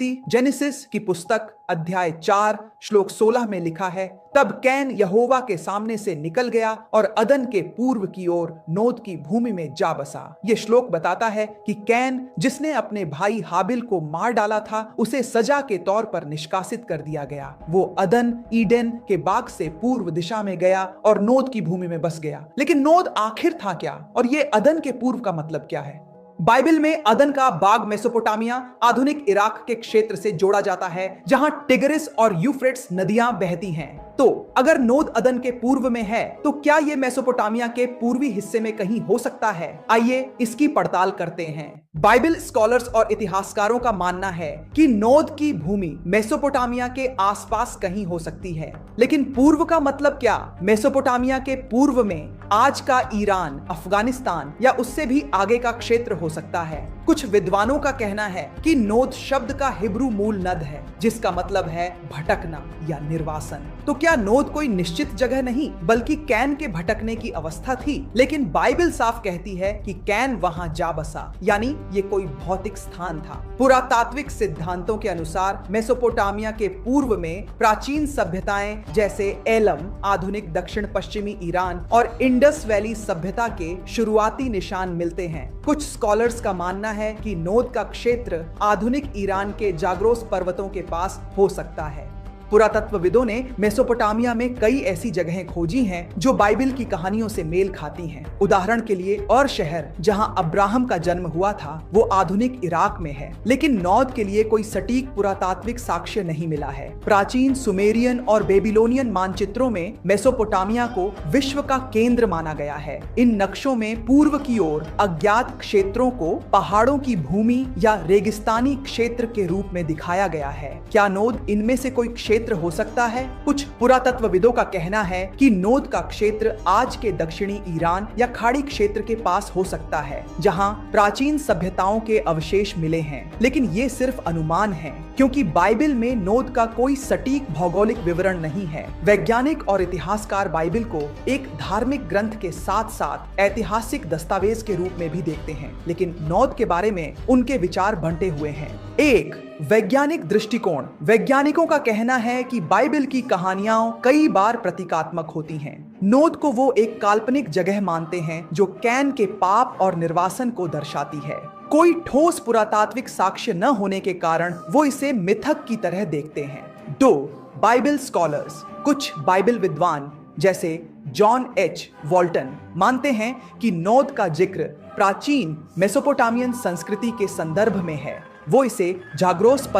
Genesis की पुस्तक अध्याय 4 श्लोक 16 में लिखा है, तब कैन यहोवा के सामने से निकल गया और अदन के पूर्व की ओर नोद की भूमि में जा बसा। यह श्लोक बताता है कि कैन, जिसने अपने भाई हाबिल को मार डाला था, उसे सजा के तौर पर निष्कासित कर दिया गया। वो अदन ईडन के बाग से पूर्व दिशा में गया और नोद की भूमि में बस गया। लेकिन नोद आखिर था क्या, और ये अदन के पूर्व का मतलब क्या है? बाइबल में अदन का बाग मेसोपोटामिया, आधुनिक इराक के क्षेत्र से जोड़ा जाता है, जहां टिग्रिस और यूफ्रेट्स नदियां बहती हैं। तो अगर नोद अदन के पूर्व में है, तो क्या यह मेसोपोटामिया के पूर्वी हिस्से में कहीं हो सकता है? आइए इसकी पड़ताल करते हैं। बाइबल स्कॉलर्स और इतिहासकारों का मानना है कि नोद की भूमि मेसोपोटामिया के आसपास कहीं हो सकती है। लेकिन पूर्व का मतलब क्या? मेसोपोटामिया के पूर्व में आज का ईरान, अफगानिस्तान या उससे भी आगे का क्षेत्र हो सकता है। कुछ विद्वानों का कहना है कि नोद शब्द का हिब्रू मूल नद है, जिसका मतलब है भटकना या निर्वासन। तो क्या नोद कोई निश्चित जगह नहीं, बल्कि कैन के भटकने की अवस्था थी? लेकिन बाइबल साफ कहती है कि कैन वहां जा बसा, यानी ये कोई भौतिक स्थान था। पुरातात्विक सिद्धांतों के अनुसार मेसोपोटामिया के पूर्व में प्राचीन सभ्यताएं जैसे एलम, आधुनिक दक्षिण पश्चिमी ईरान, और इंडस वैली सभ्यता के शुरुआती निशान मिलते हैं। कुछ स्कॉलर्स का मानना है कि नोद का क्षेत्र आधुनिक ईरान के जाग्रोस पर्वतों के पास हो सकता है। पुरातत्वविदों ने मेसोपोटामिया में कई ऐसी जगहें खोजी हैं जो बाइबल की कहानियों से मेल खाती हैं। उदाहरण के लिए और शहर जहां अब्राहम का जन्म हुआ था, वो आधुनिक इराक में है, लेकिन नोद के लिए कोई सटीक पुरातात्विक साक्ष्य नहीं मिला है। प्राचीन सुमेरियन और बेबीलोनियन मानचित्रों में मेसोपोटामिया को विश्व का केंद्र माना गया है। इन नक्शों में पूर्व की ओर अज्ञात क्षेत्रों को पहाड़ों की भूमि या रेगिस्तानी क्षेत्र के रूप में दिखाया गया है। क्या नोद इनमें से कोई क्षेत्र हो सकता है? कुछ पुरातत्वविदों का कहना है कि नोद का क्षेत्र आज के दक्षिणी ईरान या खाड़ी क्षेत्र के पास हो सकता है, जहां प्राचीन सभ्यताओं के अवशेष मिले हैं। लेकिन ये सिर्फ अनुमान है, क्योंकि बाइबल में नोद का कोई सटीक भौगोलिक विवरण नहीं है। वैज्ञानिक और इतिहासकार बाइबल को एक धार्मिक ग्रंथ के साथ साथ ऐतिहासिक दस्तावेज के रूप में भी देखते हैं, लेकिन नोद के बारे में उनके विचार बंटे हुए हैं। एक वैज्ञानिक दृष्टिकोण। वैज्ञानिकों का कहना है कि बाइबल की कहानियां कई बार प्रतीकात्मक होती हैं। नोद को वो एक काल्पनिक जगह मानते हैं जो कैन के पाप और निर्वासन को दर्शाती है। कोई ठोस पुरातात्विक साक्ष्य न होने के कारण वो इसे मिथक की तरह देखते हैं। 2. Bible scholars. कुछ बाइबल विद्वान जैसे जॉन एच वॉल्टन मानते हैं कि नोद का जिक्र प्राचीन मेसोपोटामियन संस्कृति के संदर्भ में है। वो इसे जाग्रोस पर